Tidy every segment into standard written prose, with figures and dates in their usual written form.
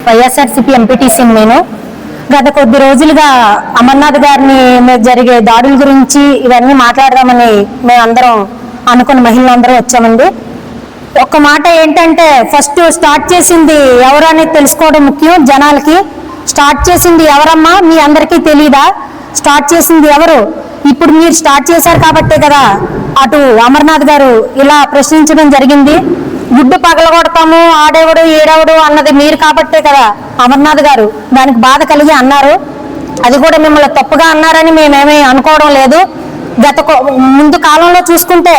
YSRCP MPTC నేను. గత కొద్ది రోజులుగా అమర్నాథ్ గారిని జరిగే దాడుల గురించి ఇవన్నీ మాట్లాడదామని మేమందరం అనుకున్న మహిళలందరూ వచ్చామండి. ఒక్క మాట ఏంటంటే, ఫస్ట్ స్టార్ట్ చేసింది ఎవరు అనేది తెలుసుకోవడం ముఖ్యం. జనాలకి స్టార్ట్ చేసింది ఎవరమ్మా మీ అందరికీ తెలీదా? స్టార్ట్ చేసింది ఎవరు? ఇప్పుడు మీరు స్టార్ట్ చేశారు కాబట్టే కదా అటు అమర్నాథ్ గారు ఇలా ప్రశ్నించడం జరిగింది. గుడ్డు పగలగొడతాము, ఆడేవడు ఏడవడు అన్నది మీరు కాబట్టే కదా అమర్నాథ్ గారు దానికి బాధ కలిగి అన్నారు. అది కూడా మిమ్మల్ని తప్పుగా అన్నారని మేమేమీ అనుకోవడం లేదు. ముందు కాలంలో చూసుకుంటే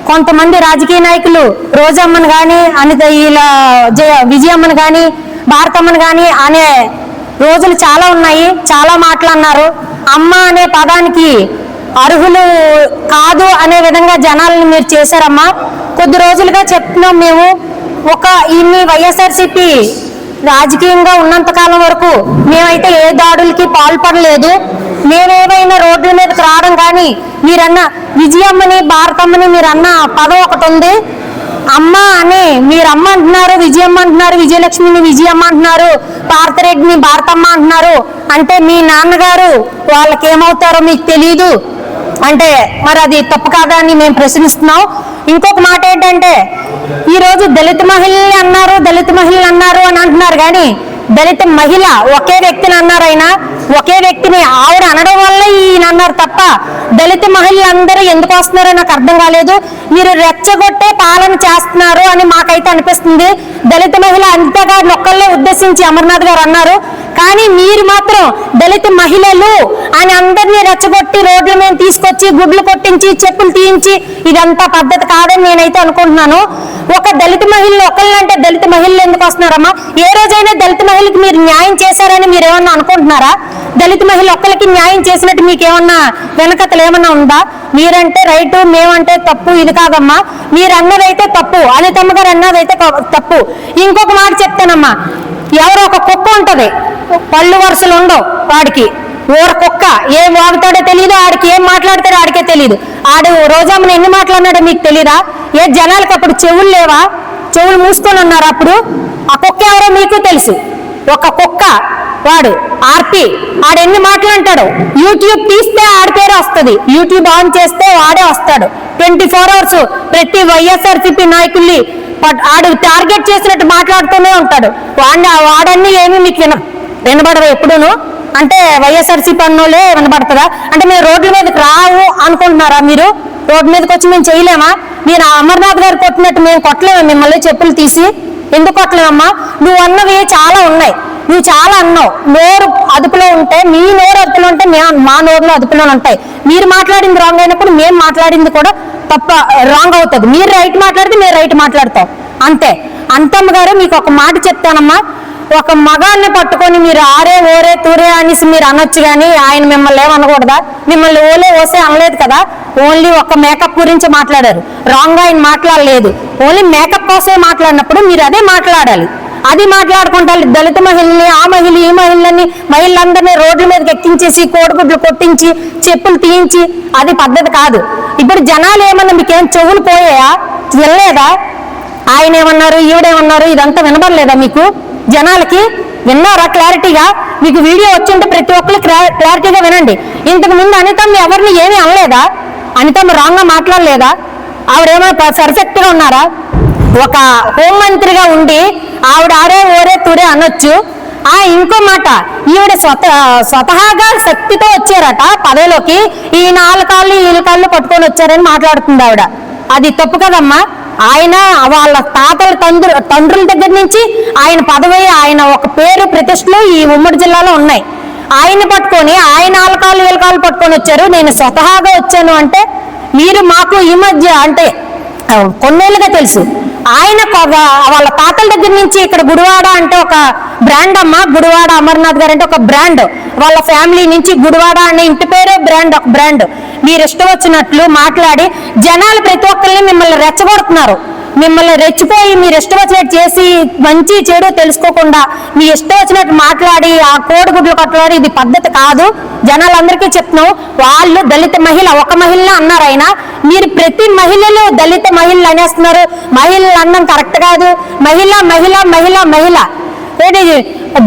కొంతమంది రాజకీయ నాయకులు రోజమ్మను కానీ అనిత ఇలా విజయమ్మను కానీ భారతమ్మను కానీ అనే రోజులు చాలా ఉన్నాయి. చాలా మాటలన్నారు. అమ్మ అనే పదానికి అర్హులు కాదు అనే విధంగా జనాలను మీరు చేశారమ్మా. కొద్ది రోజులుగా చెప్తున్నాం మేము. ఇన్ని వైఎస్ఆర్సీపీ రాజకీయంగా ఉన్నంతకాలం వరకు మేమైతే ఏ దాడులకి పాల్పడలేదు. మేమేమైనా రోడ్ల మీదకి రావడం కానీ మీరన్న విజయమ్మని భారతమ్మని మీరన్న పదం ఒకటి ఉంది. అమ్మ అని మీరు అమ్మ అంటున్నారు, విజయమ్మ అంటున్నారు, విజయలక్ష్మిని విజయమ్మ అంటున్నారు, పార్థరెడ్డిని భారతమ్మ అంటున్నారు. అంటే మీ నాన్నగారు వాళ్ళకి ఏమవుతారో మీకు తెలీదు అంటే మరి అది తప్పు కాదా అని మేము ప్రశ్నిస్తున్నాం. ఇంకొక మాట ఏంటంటే, ఈరోజు దళిత మహిళలు అన్నారు అని అంటున్నారు. కానీ దళిత మహిళ ఒకే వ్యక్తిని అన్నారు. అయినా ఒకే వ్యక్తిని ఆవిడ అనడం వల్ల ఈయన అన్నారు తప్ప దళిత మహిళలందరూ ఎందుకు వస్తున్నారో నాకు అర్థం కాలేదు. మీరు రెచ్చగొట్టే పాలన చేస్తున్నారు అని మాకైతే అనిపిస్తుంది. దళిత మహిళ అంతగా నొక్కల్లో ఉద్దేశించి అమర్నాథ్ గారు అన్నారు. కానీ మీరు మాత్రం దళిత మహిళలు అని అందరినీ రెచ్చగొట్టి రోడ్ల మీద తీసుకొచ్చి గుడ్లు కొట్టించి చెప్పులు తీయించి ఇదంతా పద్ధతి కాదని నేనైతే అనుకుంటున్నాను. ఒక దళిత మహిళలు ఒకళ్ళంటే దళిత మహిళలు ఎందుకు వస్తున్నారమ్మా? ఏ రోజైనా దళిత మహిళకి మీరు న్యాయం చేశారని మీరు ఏమన్నా అనుకుంటున్నారా? దళిత మహిళ ఒక్కరికి న్యాయం చేసినట్టు మీకు ఏమన్నా వెనకతలు ఏమన్నా ఉందా? మీరంటే రైటు, మేమంటే తప్పు, ఇది కాదమ్మా. మీరు అన్నదైతే తప్పు, అనితమ్మ గారు అన్నదైతే తప్పు. ఇంకొక మాట చెప్తానమ్మా. ఎవరో ఒక కుక్క ఉంటది, పళ్ళు వరుసలు ఉండవు వాడికి. ఊర కుక్క ఏం వాగుతాడో తెలియదు, ఆడికి ఏం మాట్లాడతాడో ఆడికే తెలియదు. ఆడు రోజమ్మని ఎన్ని మాట్లాడినాడో మీకు తెలీదా? ఏ జనాలకు అప్పుడు చెవులు లేవా? చెవులు మూసుకొని ఉన్నారు అప్పుడు. ఆ కుక్క ఎవరో మీకు తెలుసు. ఒక కుక్క వాడు ఆర్పి, ఆడెన్ని మాట్లాంటాడు. యూట్యూబ్ తీస్తే ఆడి పేరు వస్తుంది, యూట్యూబ్ ఆన్ చేస్తే వాడే వస్తాడు. 24 hours ప్రతి వైఎస్ఆర్సీపీ నాయకుల్ని ఆడు టార్గెట్ చేసినట్టు మాట్లాడుతూనే ఉంటాడు. వాడన్నీ ఏమి మీకు వినబడవు ఎప్పుడూను. అంటే వైఎస్ఆర్సీపీ అన్నోళ్ళే వినబడుతుందా? అంటే మీరు రోడ్ల మీదకి రావు అనుకుంటున్నారా? మీరు రోడ్డు మీదకి వచ్చి మేము చేయలేమా? మీరు అమర్నాథ్ గారు కొట్టినట్టు మేము కొట్టలేమా మిమ్మల్ని చెప్పులు తీసి? ఎందుకు కొట్టలేమమ్మా? నువ్వు అన్నవి చాలా ఉన్నాయి, నువ్వు చాలా అన్నావు. నోరు అదుపులో ఉంటే, మీ నోరు అదుపులో ఉంటే మా నోరులో అదుపులో ఉంటాయి. మీరు మాట్లాడింది రాంగ్ అయినప్పుడు మేము మాట్లాడింది కూడా రాంగ్ అవుతుంది. మీరు రైట్ మాట్లాడితే మేము రైట్ మాట్లాడతాం, అంతే. అంతమ్మ గారు మీకు ఒక మాట చెప్తానమ్మా. ఒక మగాన్ని పట్టుకొని మీరు ఆరే ఓరే తూరే అనేసి మీరు అనొచ్చు, కానీ ఆయన మిమ్మల్ని ఏమనకూడదా? మిమ్మల్ని ఓసే అనలేదు కదా. ఓన్లీ ఒక మేకప్ గురించి మాట్లాడారు, రాంగ్ ఆయన మాట్లాడలేదు. ఓన్లీ మేకప్ కోసమే మాట్లాడినప్పుడు మీరు అదే మాట్లాడాలి. అది మాట్లాడుకుంటారు. దళిత మహిళల్ని, ఆ మహిళ ఈ మహిళల్ని, మహిళలందరినీ రోడ్ల మీదకి ఎక్కించేసి కోడిగుడ్లు కొట్టించి చెప్పులు తీయించి అది పద్ధతి కాదు. ఇప్పుడు జనాలు ఏమన్నా మీకేం చెవులు పోయాయా? వినలేదా? ఆయన ఏమన్నారు, ఈవిడేమన్నారు, ఇదంతా వినబడలేదా మీకు? జనాలకి విన్నారా క్లారిటీగా? మీకు వీడియో వచ్చింటే ప్రతి ఒక్కరు క్లారిటీగా వినండి. ఇంతకు ముందు అనితమ్మ ఎవరిని ఏమీ అనలేదా? అనితమ్మ రాంగ్గా మాట్లాడలేదా? ఆవిడేమో పర్ఫెక్ట్గా ఉన్నారా? ఒక హోంమంత్రిగా ఉండి ఆవిడ ఆరే ఓరే తూరే అనొచ్చు. ఇంకో మాట, ఈవిడ స్వతహాగా శక్తితో వచ్చారట పదవిలోకి. ఈ 4 కాళ్ళు పట్టుకొని వచ్చారని మాట్లాడుతుంది ఆవిడ. అది తప్పు కదమ్మా. ఆయన వాళ్ళ తండ్రుల దగ్గర నుంచి ఆయన పదవి, ఆయన ఒక పేరు ప్రతిష్టలు ఈ ఉమ్మడి జిల్లాలో ఉన్నాయి. ఆయన పట్టుకొని ఆయన 4 కాళ్ళు పట్టుకొని వచ్చారు. నేను స్వతహాగా వచ్చాను అంటే మీరు మాకు ఈ మధ్య అంటే కొన్నేళ్ళుగా తెలుసు. ఆయన వాళ్ళ తాతల దగ్గర నుంచి ఇక్కడ గుడివాడ అంటే ఒక బ్రాండ్ అమ్మ. గుడివాడ అమర్నాథ్ గారు అంటే ఒక బ్రాండ్. వాళ్ళ ఫ్యామిలీ నుంచి గుడివాడ అనే ఇంటి పేరే బ్రాండ్, ఒక బ్రాండ్. మీరు ఇష్టం వచ్చినట్లు మాట్లాడి జనాలు ప్రతి ఒక్కరిని మిమ్మల్ని రెచ్చగొడుతున్నారు. మిమ్మల్ని రెచ్చిపోయి మీరు ఇష్టం వచ్చినట్టు చేసి మంచి చెడు తెలుసుకోకుండా మీ ఇష్టం వచ్చినట్టు మాట్లాడి ఆ కోడిగుడ్లు కట్టలాడి ఇది పద్ధతి కాదు. జనాలందరికీ చెప్తున్నాం. వాళ్ళు దళిత మహిళ ఒక మహిళ అన్నారు. అయినా మీరు ప్రతి మహిళలు దళిత మహిళలు అనేస్తున్నారు. మహిళలు అన్నం కరెక్ట్ కాదు. మహిళ మహిళ మహిళ మహిళ ఏంటి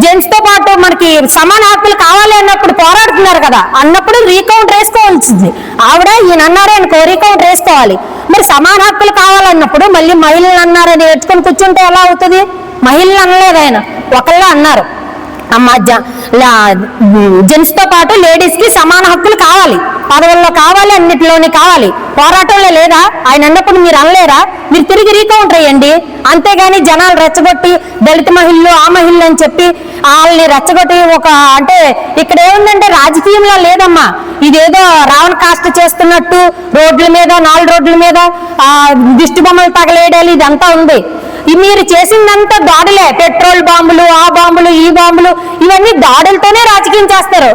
జెంట్స్ తో పాటు మనకి సమాన హక్కులు కావాలి అన్నప్పుడు పోరాడుతున్నారు కదా, అన్నప్పుడు రీకౌంట్ వేసుకోవాల్సింది. ఆవిడ ఈయన అన్నారే అనుకో రీకౌంట్ వేసుకోవాలి. మరి సమాన హక్కులు కావాలన్నప్పుడు మళ్ళీ మహిళలు అన్నారని నేర్చుకొని కూర్చుంటే ఎలా అవుతుంది? మహిళలు అనలేదు ఆయన, ఒకళ్ళే అన్నారు. జెంట్స్ తో పాటు లేడీస్ కి సమాన హక్కులు కావాలి, పదవుల్లో కావాలి, అన్నిటిలోని కావాలి. పోరాటంలో లేదా? ఆయన అన్నప్పుడు మీరు అనలేరా? మీరు తిరిగి రీకౌంటర్ అయ్యండి. అంతేగాని జనాలు రెచ్చగొట్టి దళిత మహిళలు ఆ మహిళలు అని చెప్పి వాళ్ళని రెచ్చగొట్టి అంటే ఇక్కడ ఏముందంటే రాజకీయంలో లేదమ్మా, ఇదేదో రావణ కాస్ట్ చేస్తున్నట్టు రోడ్ల మీద 4 రోడ్ల మీద దిష్టి బొమ్మలు తగలేయడాలి ఇదంతా ఉంది. మీరు చేసిందంతా దాడులే, పెట్రోల్ బాంబులు, ఆ బాంబులు, ఈ బాంబులు, ఇవన్నీ దాడులతోనే రాజకీయం చేస్తారు.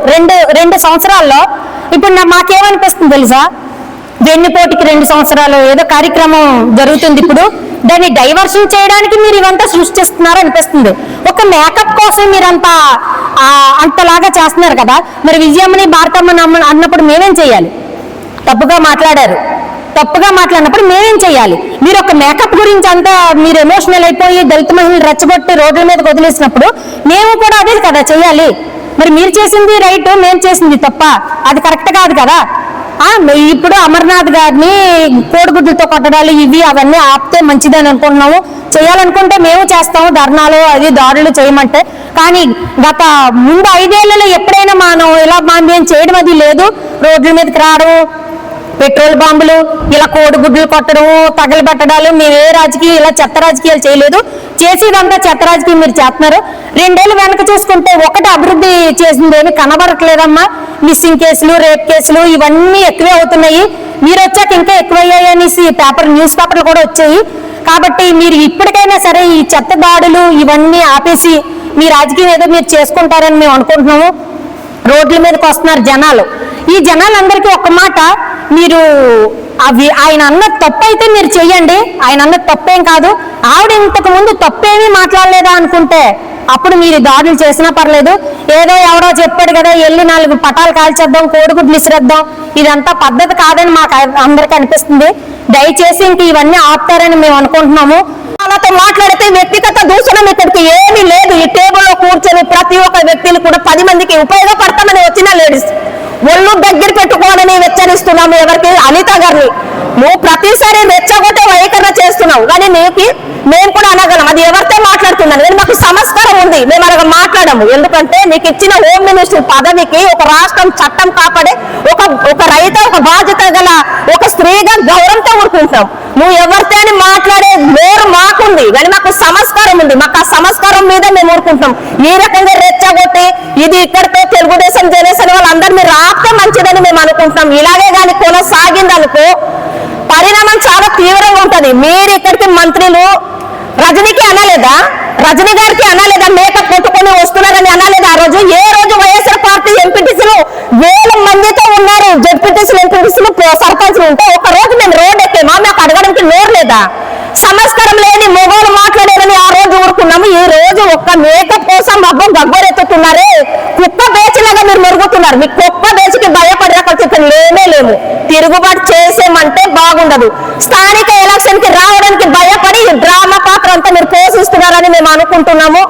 రెండు సంవత్సరాల్లో. ఇప్పుడు మాకేమనిపిస్తుంది తెలుసా? వెన్నుపోటుకి 2 సంవత్సరాలు ఏదో కార్యక్రమం జరుగుతుంది. ఇప్పుడు దాన్ని డైవర్షన్ చేయడానికి మీరు ఇవంతా సృష్టిస్తున్నారు అనిపిస్తుంది. ఒక మేకప్ కోసం మీరు అంతలాగా చేస్తున్నారు కదా. మరి విజయమ్మని భారతమ్మని అన్నప్పుడు మేమేం చెయ్యాలి? తప్పుగా మాట్లాడినప్పుడు మేమేం చెయ్యాలి? మీరు ఒక మేకప్ గురించి అంతా మీరు ఎమోషనల్ అయిపోయి దళిత మహిళలు రెచ్చగొట్టి రోడ్ల మీద వదిలేసినప్పుడు మేము కూడా అదే కదా చెయ్యాలి. మరి మీరు చేసింది రైట్, మేము చేసింది తప్ప, అది కరెక్ట్ కాదు కదా. ఇప్పుడు అమర్నాథ్ గారిని కోడిగుడ్లతో కొట్టడాలు ఇవి అవన్నీ ఆపితే మంచిదని అనుకుంటున్నాము. చేయాలనుకుంటే మేము చేస్తాము, ధర్నాలు అది దాడులు చేయమంటే. కానీ గత ముందు 5 ఏళ్లలో ఎప్పుడైనా మనం ఇలా మేము చేయడం అది లేదు. రోడ్ల మీదకి రావడం, పెట్రోల్ బాంబులు, ఇలా కోడిగుడ్లు కొట్టడం, తగలబెట్టడాలు, మేము ఏ రాజకీయం ఇలా చెత్త రాజకీయాలు చేయలేదు. చేసేదంతా చెత్త రాజకీయం మీరు చేస్తున్నారు. 2 ఏళ్ళు వెనక చూసుకుంటే ఒకటి అభివృద్ధి చేసింది ఏమి కనబడట్లేదమ్మా. మిస్సింగ్ కేసులు, రేప్ కేసులు ఇవన్నీ ఎక్కువే అవుతున్నాయి. మీరు వచ్చాక ఇంకా ఎక్కువయ్యాయి అనేసి న్యూస్ పేపర్లు కూడా వచ్చాయి. కాబట్టి మీరు ఇప్పటికైనా సరే ఈ చెత్త దాడులు ఇవన్నీ ఆపేసి మీ రాజకీయం ఏదో మీరు చేసుకుంటారని మేము అనుకుంటున్నాము. రోడ్ల మీదకి వస్తున్నారు జనాలు. ఈ జనాలందరికీ ఒక మాట, మీరు ఆయన అన్న తప్పు అయితే మీరు చెయ్యండి. ఆయన అన్న తప్పేం కాదు. ఆవిడ ఇంతకు ముందు తప్పేమీ మాట్లాడలేదా అనుకుంటే అప్పుడు మీరు దాడులు చేసినా పర్లేదు. ఏదో ఎవడో చెప్పాడు కదా వెళ్ళి 4 పటాలు కాల్చేద్దాం, కోడిగుడ్లు ఇసిరేద్దాం, ఇదంతా పద్ధతి కాదని మాకు అందరికీ అనిపిస్తుంది. దయచేసి ఇంక ఇవన్నీ ఆపుతారని మేము అనుకుంటున్నాము. వాళ్ళతో మాట్లాడితే వ్యక్తిగత దూషణం ఇక్కడికి ఏమీ లేదు. ఈ టేబుల్లో కూర్చొని ప్రతి ఒక్క వ్యక్తులు కూడా 10 మందికి ఉపయోగపడతామని వచ్చిన లేడీస్ ఒళ్ళు దగ్గర పెట్టుకోవాలని హెచ్చరిస్తున్నాము. ఎవరికి? అనిత గారిని. నువ్వు ప్రతిసారి రెచ్చగొట్టే వైఖరణ చేస్తున్నావు, కానీ మేము కూడా అనగలం. అది ఎవరితో మాట్లాడుతున్నాను కానీ మాకు సంస్కారం ఉంది, మేము అలాగ మాట్లాడము. ఎందుకంటే నీకు ఇచ్చిన హోమ్ మినిస్టర్ పదవికి ఒక రాష్ట్రం చట్టం కాపాడే ఒక రైతు, ఒక బాధ్యత గల ఒక స్త్రీగా గౌరవంతో ఊరుకుంటాం. నువ్వు ఎవరితో అని మాట్లాడే నోరు మాకుంది, కానీ మాకు సంస్కారం ఉంది. మాకు ఆ సంస్కారం మీద మేము ఊరుకుంటాం. ఈ రకంగా రెచ్చగొట్టి ఇది ఇక్కడితో తెలుగుదేశం జనసేన వాళ్ళందరూ మీరు ఆపితే మంచిదని మేము అనుకుంటున్నాం. ఇలాగే కానీ కొనసాగిందనుకో పరిణామం చాలా తీవ్రంగా ఉంటది. మీరు ఇక్కడికి మంత్రులు రజనీకి అనలేదా? రజనీ గారికి అనలేదా? మేకప్ కొట్టుకొని వస్తున్నారని అనలేదా? ఆ రోజు ఏ రోజు వైఎస్ఆర్ పార్టీ ఎంపీటీసీలు 1000 మందితో ఉన్నారు, జడ్పీటీసీలు, ఎంపీటీసీలు, సర్పంచ్లు ఉంటే ఒక రోజు మేము రోడ్ ఎక్కేమా? మాకు అడగడానికి నోరు లేదా? సంస్కారం లేని మొగోలు మాట్లాడారని ఆ రోజు ఊరుకున్నాము. ఈ రోజు ఒక్క మేకప్ కోసం గగ్గోరెత్తుతున్నారే, కుక్క బేచిలాగా మీరు మెరుగుతున్నారు. మీ కుక్క బేచికి భయపడే పరిస్థితులు లేము. తిరుగుబాటు చేసేమంటే బాగుండదు. స్థానిక ఎలక్షన్ కి రావడానికి భయపడి డ్రామా పాత్ర అంతా మీరు పోషిస్తున్నారని మేము అనుకుంటున్నాము.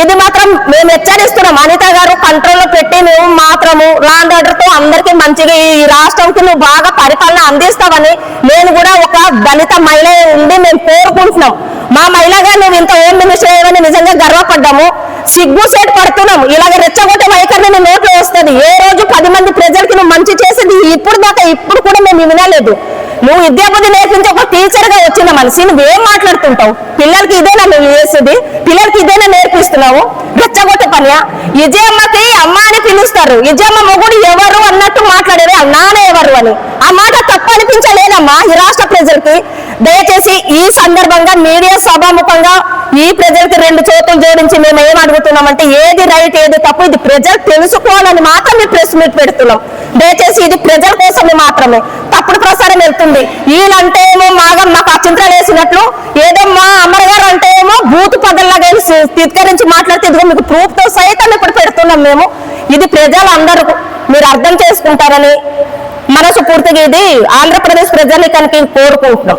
ఇది మాత్రం మేము హెచ్చరిస్తున్నాం. అనిత గారు కంట్రోల్లో పెట్టి మేము మాత్రము లా అండ్ ఆర్డర్ తో అందరికీ మంచిగా ఈ రాష్ట్రంకి నువ్వు బాగా పరిపాలన అందిస్తావని నేను కూడా ఒక దళిత మహిళ ఉండి మేము కోరుకుంటున్నాం. మా మహిళగా నువ్వు ఇంత హోమ్ మినిస్టర్ అయ్యావని నిజంగా గర్వపడ్డాము. సిగ్గు సేట్ పడుతున్నాం. ఇలాగ రెచ్చగొట్టే వైఖరిని నీ నోట్లో వస్తుంది. ఏ రోజు 10 మంది ప్రజలకి నువ్వు మంచి చేసేది ఇప్పుడు కూడా మేము వినలేదు. నువ్వు విద్యాబుద్ధి నేర్పించి ఒక టీచర్ గా వచ్చిన మనిషి నువ్వేం మాట్లాడుతుంటావు? పిల్లలకి ఇదేనా నువ్వు చేసేది? పిల్లలకి ఇదేనా నేర్పిస్తున్నావు? రెచ్చగొట్టే పనియా? విజయమ్మకి అమ్మ అని పిలుస్తారు. విజయమ్మ మొగుడు ఎవరు అన్నట్టు మాట్లాడేది నాన్న ఎవరు అని. ఆ మాట తప్పు అనిపించలేదమ్మా ఈ రాష్ట్ర ప్రజలకి. దయచేసి ఈ సందర్భంగా మీడియా సభాముఖంగా ఈ ప్రజలకి 2 చేతులు జోడించి మేము ఏం అడుగుతున్నామంటే ఏది రైట్ ఏది తప్పు ఇది ప్రజలు తెలుసుకోవాలని మాత్రమే ప్రెస్ మీట్ పెడుతున్నాం. దయచేసి ఇది ప్రజల కోసమే మాత్రమే. తప్పుడు ప్రసారం వెళ్తుంది. వీళ్ళంటే ఏమో మాకు అచింతలు వేసినట్లు, ఏదో మా అమ్మగారు అంటే ఏమో బూతు పదల్లాగా తిరస్కరించి మాట్లాడితే ఇదిగో మీకు ప్రూఫ్ తో సైతం ఇప్పుడు పెడుతున్నాం మేము. ఇది ప్రజలందరూ మీరు అర్థం చేసుకుంటారని మనసు పూర్తిగా ఇది ఆంధ్రప్రదేశ్ ప్రజానీకానికి కోరుకుంటున్నాం.